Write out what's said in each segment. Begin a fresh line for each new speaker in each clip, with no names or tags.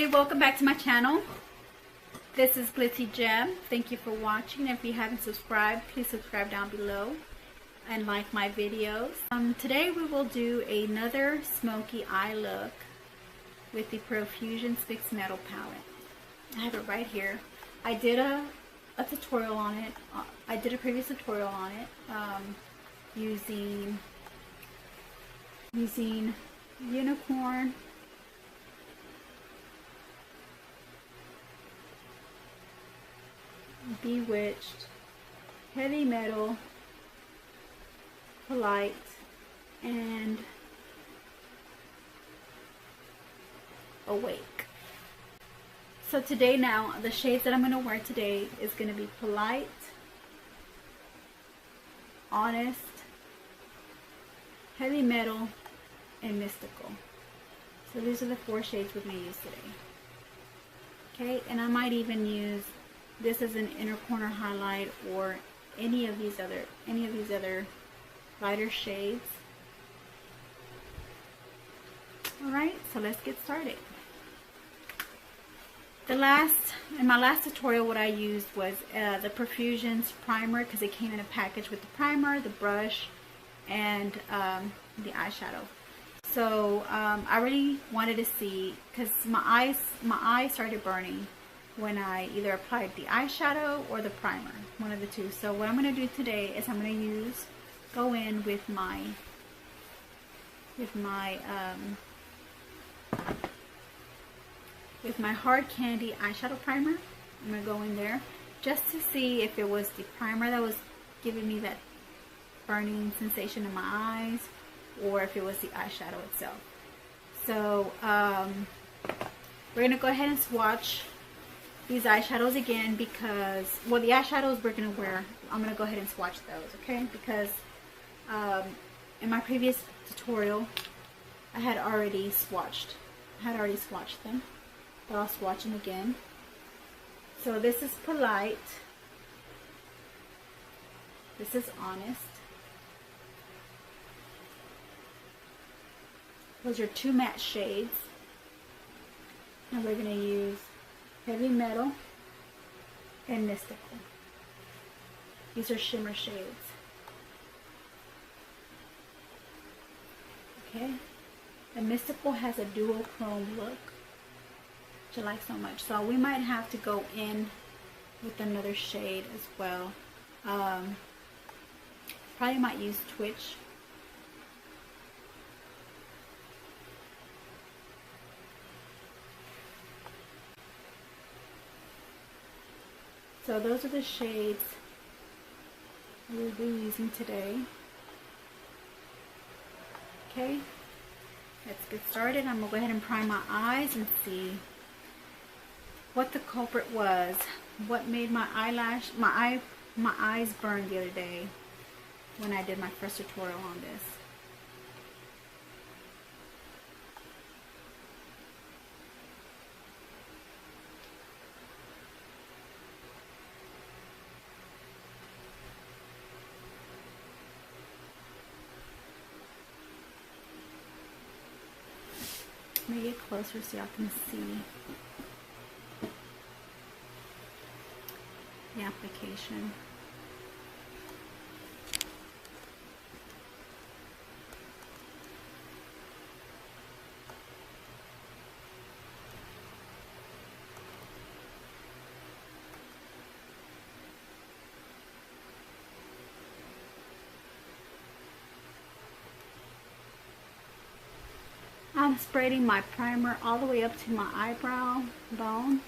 everybody, welcome back to my channel. This is glitzzygem. Thank you for watching. If you haven't subscribed, please subscribe down below and like my videos. Today we will do another smoky eye look with the Profusions Fixed Metal palette. I have it right here. I did a tutorial on it. I did a previous tutorial on it using Unicorn, Bewitched, Heavy Metal, Polite, and Awake. So today, now the shades that I'm going to wear today is going to be Polite, Honest, Heavy Metal, and Mystical. So these are the 4 shades we're going to use today. Okay, and I might even use this as an inner corner highlight or any of these other lighter shades. Alright, so let's get started. In my last tutorial, what I used was the Profusions primer, because it came in a package with the primer, the brush, and the eyeshadow. So I really wanted to see, because my eyes started burning when I either applied the eyeshadow or the primer, one of the two. So what I'm going to do today is I'm going to go in with my Hard Candy eyeshadow primer. I'm going to go in there just to see if it was the primer that was giving me that burning sensation in my eyes, or if it was the eyeshadow itself. So we're going to go ahead and swatch these eyeshadows again, because, well, the eyeshadows we're going to wear, I'm going to go ahead and swatch those, okay? Because in my previous tutorial, I had already swatched them, but I'll swatch them again. So this is Polite, this is Honest. Those are 2 matte shades, and we're going to use Heavy Metal and Mystical. These are shimmer shades. Okay, the Mystical has a dual chrome look, which I like so much. So we might have to go in with another shade as well. Probably might use Twitch. So those are the shades we'll be using today. Okay, let's get started. I'm going to go ahead and prime my eyes and see what the culprit was. What made my eyes burn the other day when I did my first tutorial on this. Let me get closer so y'all can see the application. I'm spreading my primer all the way up to my eyebrow bone.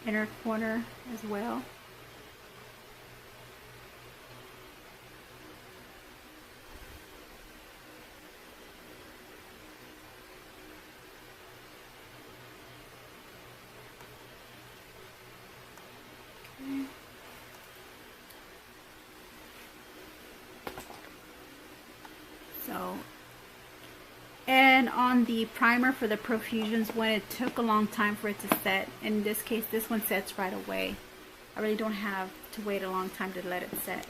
Inner corner as well. So, and And on the primer for the Profusions one, it took a long time for it to set. In this case, this one sets right away. I really don't have to wait a long time to let it set.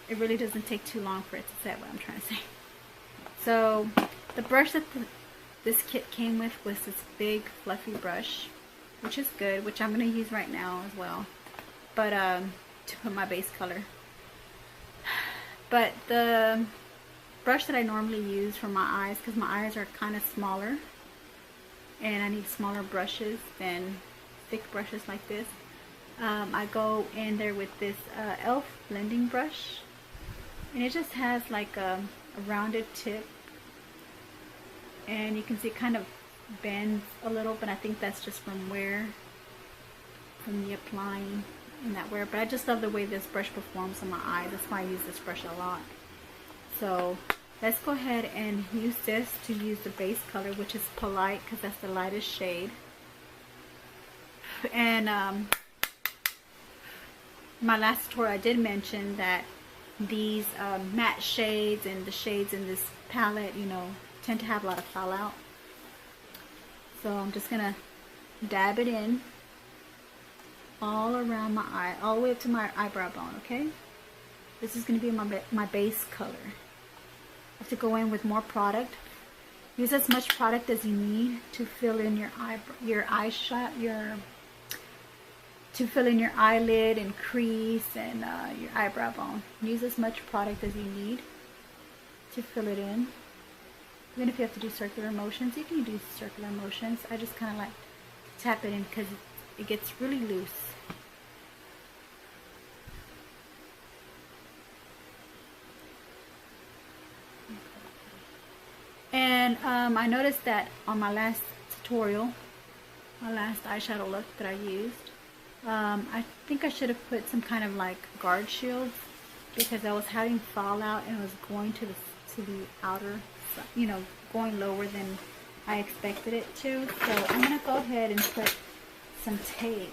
It really doesn't take too long for it to set, what I'm trying to say. So the brush that this kit came with was this big fluffy brush, which is good, which I'm going to use right now as well, but to put my base color. But the brush that I normally use for my eyes, because my eyes are kind of smaller and I need smaller brushes than thick brushes like this, I go in there with this e.l.f. blending brush, and it just has like a rounded tip, and you can see it kind of bends a little, but I think that's just from the applying in that wear. But I just love the way this brush performs on my eyes. That's why I use this brush a lot. So let's go ahead and use this to use the base color, which is Polite, because that's the lightest shade. And my last tutorial I did mention that these matte shades and the shades in this palette, you know, tend to have a lot of fallout. So I'm just gonna dab it in all around my eye, all the way up to my eyebrow bone. Okay, this is gonna be my base color. I have to go in with more product. Use as much product as you need to fill in to fill in your eyelid and crease and your eyebrow bone. Use as much product as you need to fill it in. Even if you have to do circular motions, you can do circular motions. I just kind of like to tap it in because it gets really loose. And I noticed that on my last tutorial, my last eyeshadow look that I used, I think I should have put some kind of like guard shields, because I was having fallout and it was going to the outer, you know, going lower than I expected it to. So I'm going to go ahead and put some tape,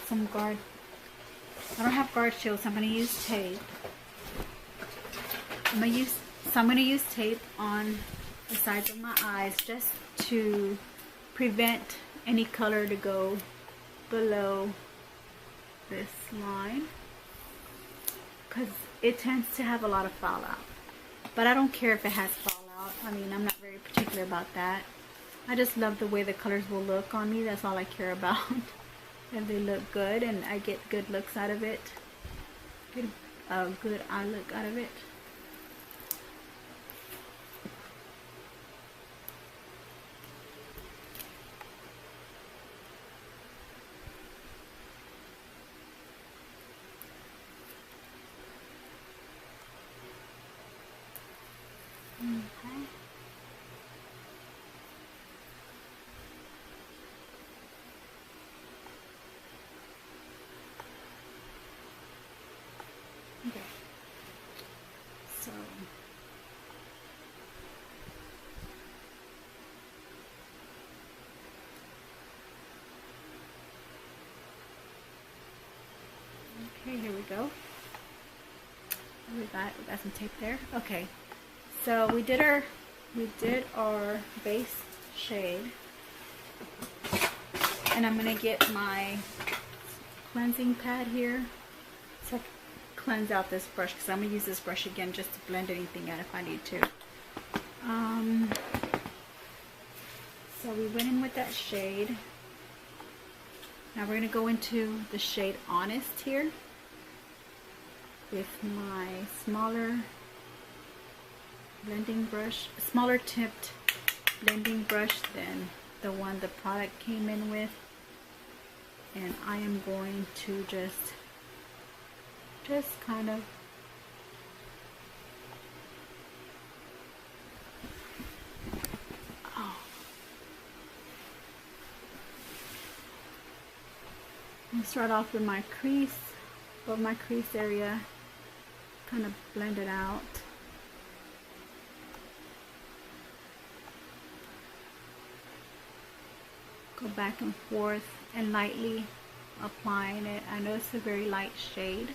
some guard. I don't have guard shields, so I'm going to use tape. I'm going to use tape on the sides of my eyes just to prevent any color to go below this line, because it tends to have a lot of fallout. But I don't care if it has fallout. I mean, I'm not very particular about that. I just love the way the colors will look on me. That's all I care about. If they look good and I get good looks out of it, get a good eye look out of it. Okay. So okay, here we go. We got some tape there. Okay. So we did our base shade, and I'm gonna get my cleansing pad here so I can cleanse out this brush, because I'm gonna use this brush again just to blend anything out if I need to. So we went in with that shade. Now we're gonna go into the shade Honest here with my smaller blending brush, smaller tipped blending brush than the one the product came in with, and I am going to just kind of I'll start off with my crease, above my crease area, kind of blend it out. Go back and forth and lightly applying it. I know it's a very light shade.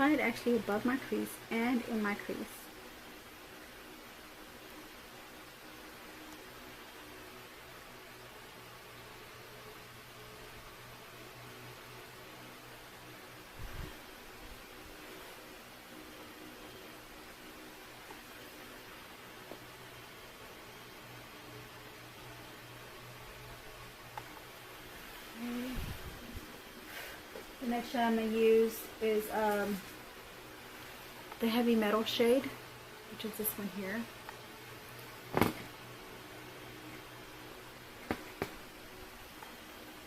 apply it actually above my crease and in my crease. The next shade I'm going to use is the heavy metal shade, which is this one here.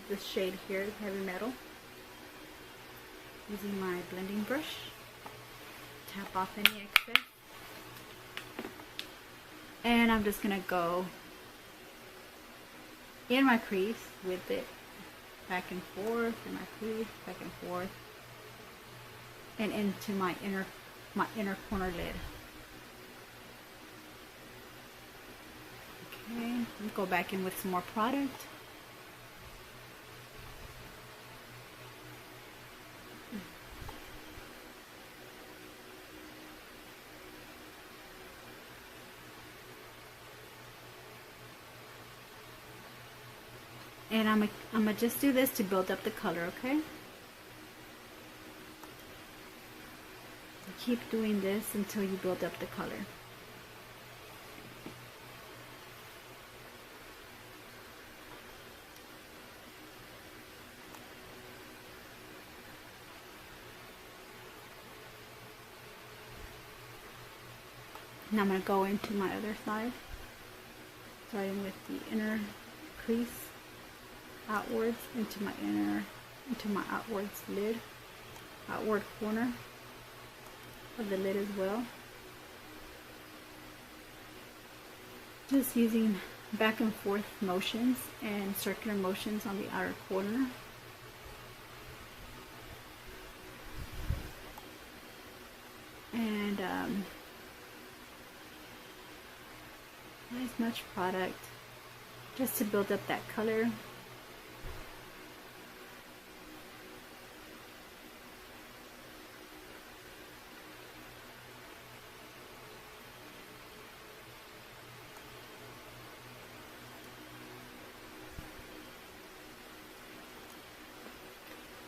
This shade here, heavy metal. Using my blending brush, tap off any excess. And I'm just going to go in my crease with it. Back and forth in my crease, back and forth, and into my inner corner lid. Okay, go back in with some more product. And I'm gonna just do this to build up the color, okay? Keep doing this until you build up the color. Now I'm gonna go into my other side, starting with the inner crease. Outwards into my outwards lid, outward corner of the lid as well. Just using back and forth motions and circular motions on the outer corner. And not as much product, just to build up that color.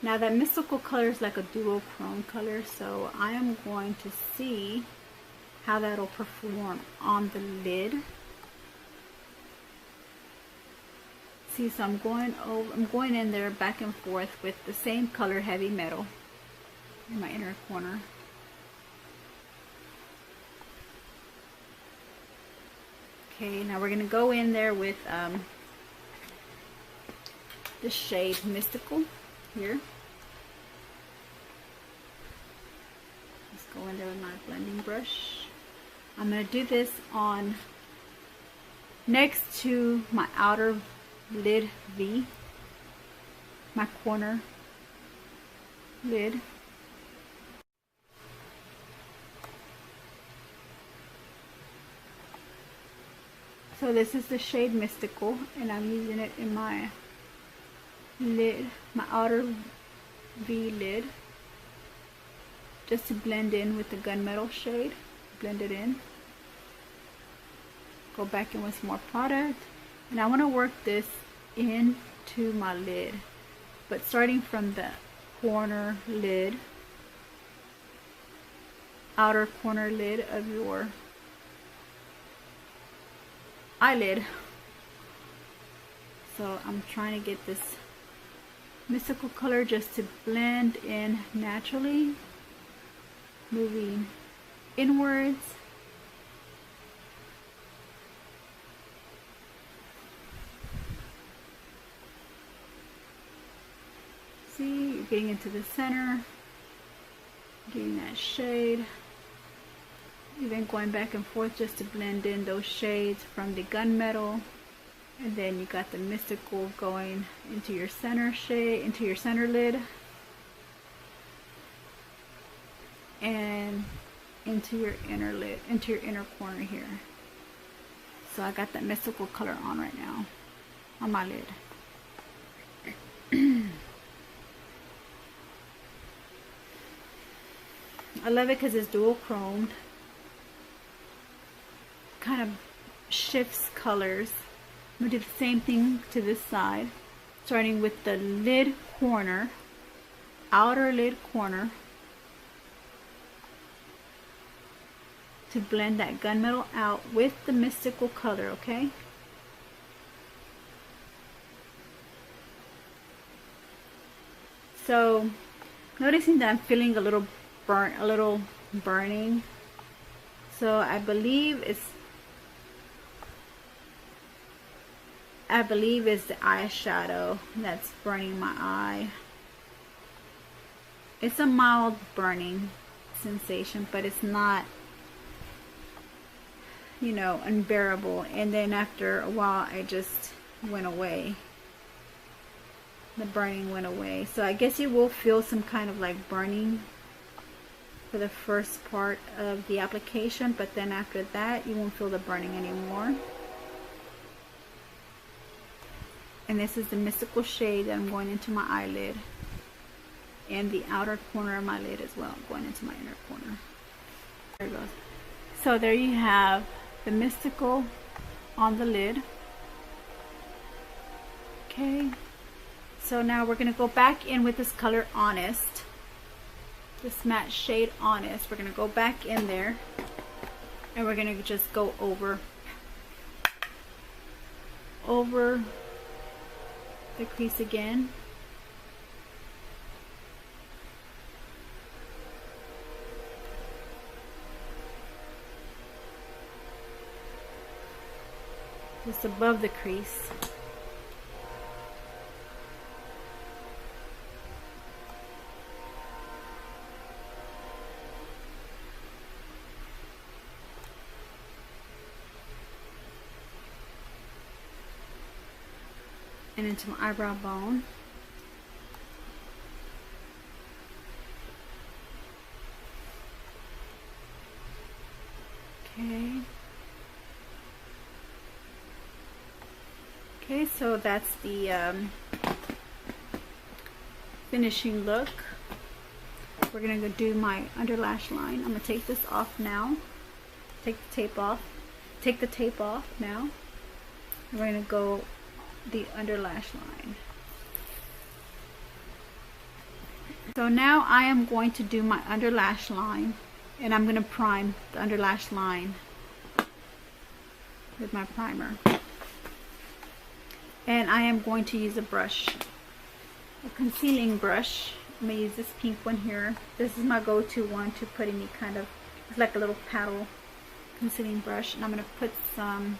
Now that mystical color is like a duochrome color, so I am going to see how that'll perform on the lid. See, so I'm going in there back and forth with the same color, heavy metal, in my inner corner. Okay, now we're gonna go in there with the shade Mystical here. Let's go in there with my blending brush. I'm going to do this on next to my outer lid V, my corner lid. So this is the shade Mystical, and I'm using it in my lid, my outer V lid, just to blend in with the gunmetal shade. Blend it in. Go back in with some more product, and I want to work this into my lid, but starting from the corner lid, outer corner lid of your eyelid. So I'm trying to get this mystical color just to blend in naturally, moving inwards. See, you're getting into the center, getting that shade, even going back and forth just to blend in those shades from the gunmetal. And then you got the mystical going into your center shade, into your center lid, and into your inner lid, into your inner corner here. So I got that mystical color on right now on my lid. I love it because it's dual chromed. Kind of shifts colors. I'm going to do the same thing to this side. Starting with the lid corner, outer lid corner, to blend that gunmetal out with the mystical color, okay? So, noticing that I'm feeling a little burnt, a little burning. So I believe it's the eyeshadow that's burning my eye. It's a mild burning sensation, but it's not, you know, unbearable. And then after a while, it just went away. The burning went away. So I guess you will feel some kind of like burning for the first part of the application, but then after that, you won't feel the burning anymore. And this is the mystical shade that I'm going into my eyelid and the outer corner of my lid as well, going into my inner corner. There it goes. So there you have the mystical on the lid. Okay, so now we're going to go back in with this color Honest, this matte shade Honest. We're going to go back in there and we're going to just go over the crease again. Just above the crease. And into my eyebrow bone. Okay. Okay, so that's the finishing look. We're gonna go do my under lash line. I'm gonna take this off now. Take the tape off. Take the tape off now. And we're gonna go the under lash line. So now I am going to do my under lash line, and I'm going to prime the under lash line with my primer. And I am going to use a brush, a concealing brush. I'm going to use this pink one here. This is my go-to one to put any kind of, it's like a little paddle concealing brush. And I'm going to put some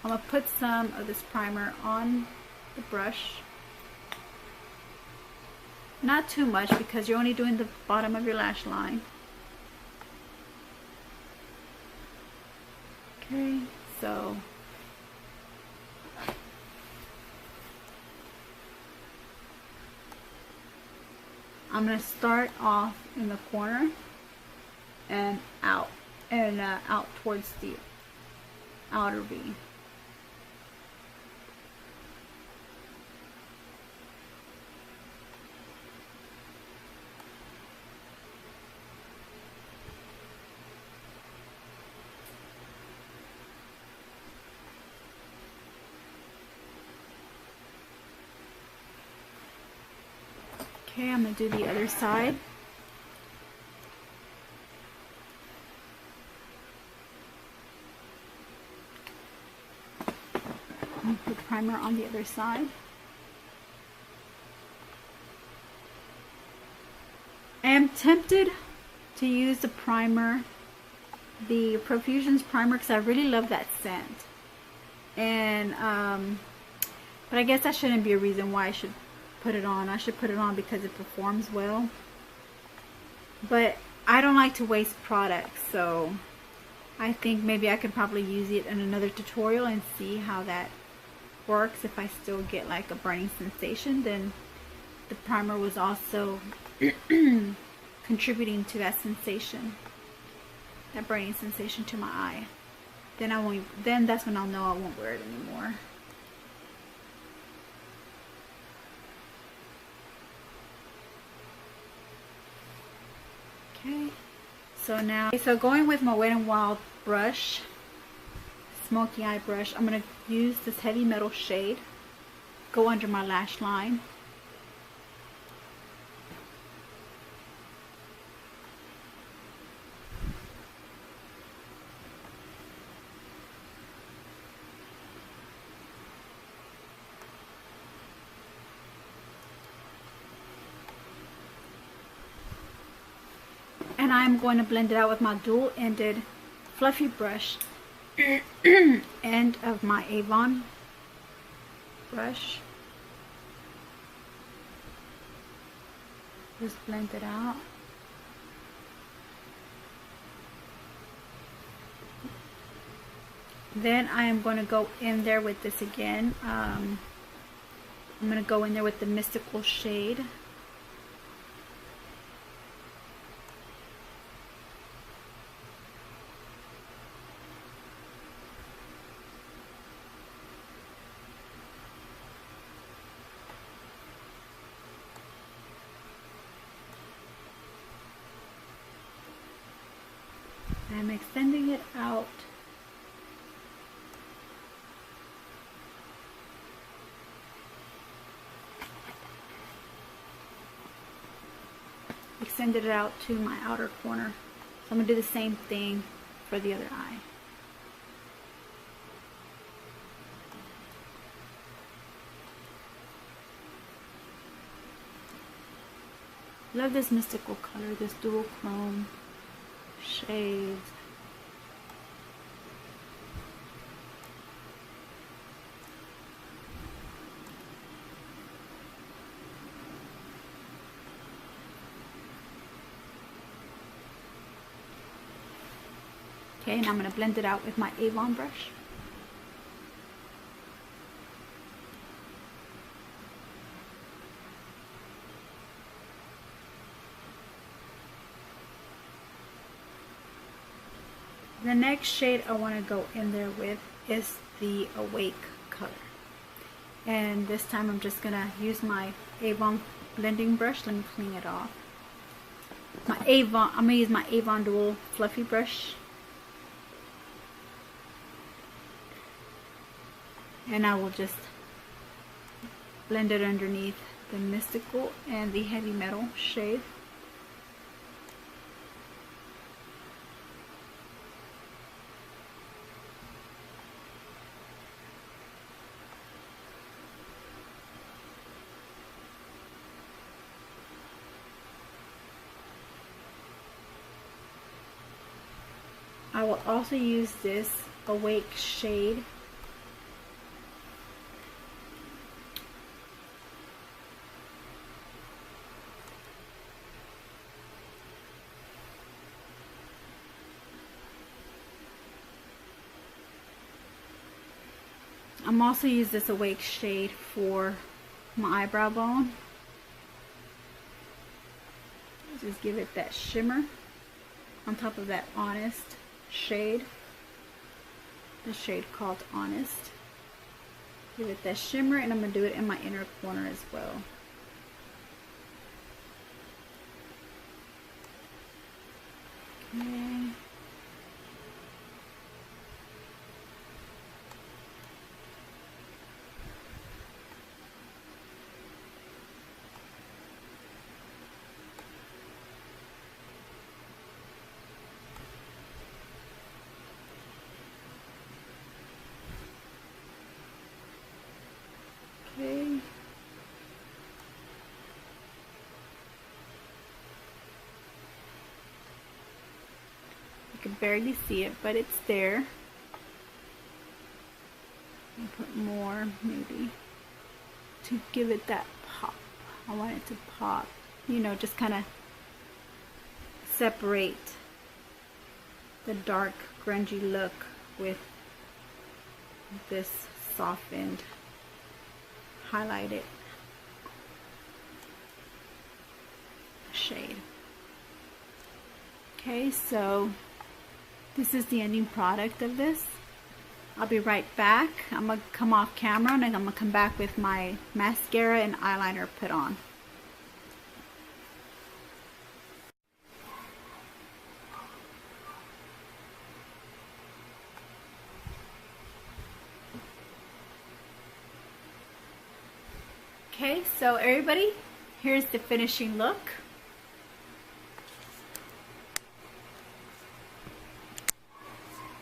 of this primer on the brush. Not too much because you're only doing the bottom of your lash line. Okay, so I'm going to start off in the corner and out towards the outer V. Okay, I'm going to do the other side. And put primer on the other side. I am tempted to use the primer, the Profusions primer, because I really love that scent. And, but I guess that shouldn't be a reason why I should put it on. I should put it on because it performs well, but I don't like to waste products, so I think maybe I could probably use it in another tutorial and see how that works. If I still get like a burning sensation, then the primer was also contributing to that sensation, that burning sensation to my eye. Then I won't, then that's when I'll know I won't wear it anymore. Okay. So now, so going with my Wet n Wild brush, Smoky Eye brush, I'm going to use this Heavy Metal shade, go under my lash line. And I'm going to blend it out with my dual-ended fluffy brush end of my Avon brush. Just blend it out. Then I am going to go in there with this again. I'm going to go in there with the Mystical shade. I'm extending it out. Extended it out to my outer corner. So I'm going to do the same thing for the other eye. Love this Mystical color, this dual chrome shades. Okay, and I'm going to blend it out with my Avon brush. The next shade I want to go in there with is the Awake color. And this time I'm just going to use my Avon blending brush. Let me clean it off. I'm going to use my Avon Dual Fluffy brush. And I will just blend it underneath the Mystical and the Heavy Metal shade. I will also use this Awake shade I'm also use this Awake shade for my eyebrow bone. Just give it that shimmer on top of that Honest shade, the shade called Honest. Give it that shimmer, and I'm going to do it in my inner corner as well. Okay. Okay. You can barely see it, but it's there. I'll put more, maybe, to give it that pop. I want it to pop, you know, just kind of separate the dark, grungy look with this softened, highlighted shade. Okay, so this is the ending product of this. I'll be right back. I'm going to come off camera and I'm going to come back with my mascara and eyeliner put on. Okay, so everybody, here's the finishing look.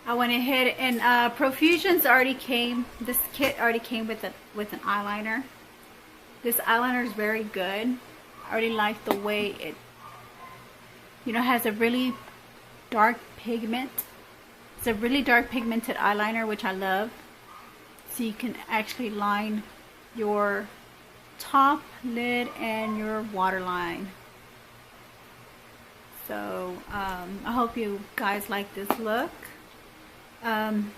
I went ahead and Profusions already came. This kit already came with an eyeliner. This eyeliner is very good. I already like the way it, has a really dark pigment. It's a really dark pigmented eyeliner, which I love. So you can actually line your top, lid, and your waterline. So I hope you guys like this look. And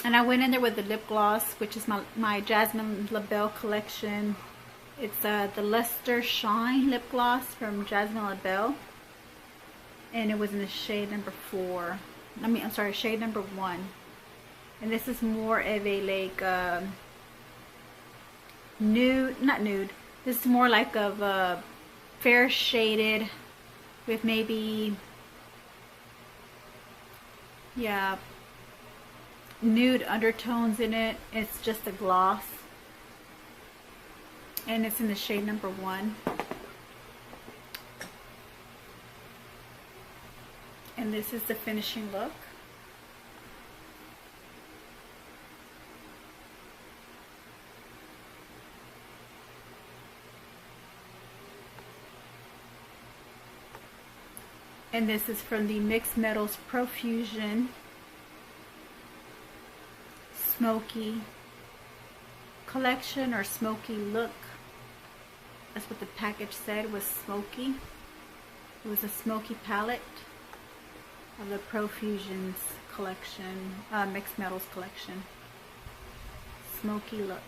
I went in there with the lip gloss, which is my Jasmine LaBelle collection. It's the Luster Shine lip gloss from Jasmine LaBelle, and it was in the shade number 4. I'm sorry, shade number 1. And this is more of a like nude, not nude. This is more like of a fair shaded with maybe, yeah, nude undertones in it. It's just a gloss, and it's in the shade number 1. And this is the finishing look. And this is from the Mixed Metals Profusion Smoky collection, or Smoky look. That's what the package said, was Smoky. It was a smoky palette of the Profusions collection, Mixed Metals collection. Smoky look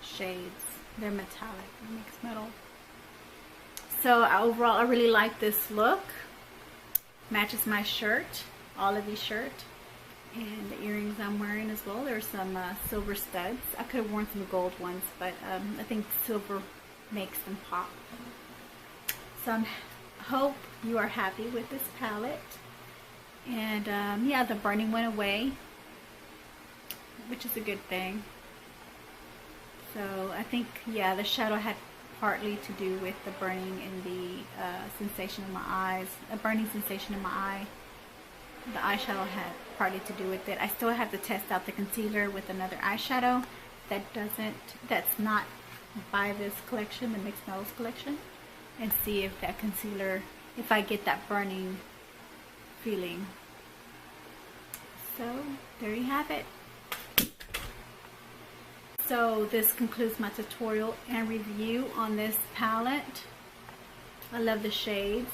shades. They're metallic, mixed metal. So overall, I really like this look. Matches my shirt, Olivey shirt, and the earrings I'm wearing as well. There's some silver studs. I could have worn some gold ones, but I think silver makes them pop. So I hope you are happy with this palette. And yeah, the burning went away, which is a good thing. So I think, yeah, the shadow had partly to do with the burning in the sensation in my eyes, a burning sensation in my eye. The eyeshadow had partly to do with it. I still have to test out the concealer with another eyeshadow that's not by this collection, the Mixed Metals collection, and see if that concealer, if I get that burning feeling. So there you have it. So this concludes my tutorial and review on this palette. I love the shades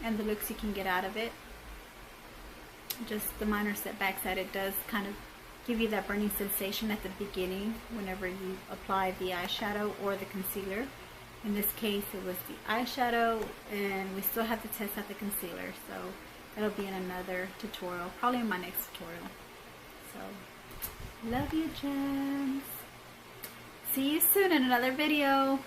and the looks you can get out of it. Just the minor setbacks that it does kind of give you that burning sensation at the beginning whenever you apply the eyeshadow or the concealer. In this case, it was the eyeshadow, and we still have to test out the concealer. So that'll be in another tutorial, probably in my next tutorial. So love you, gems. See you soon in another video.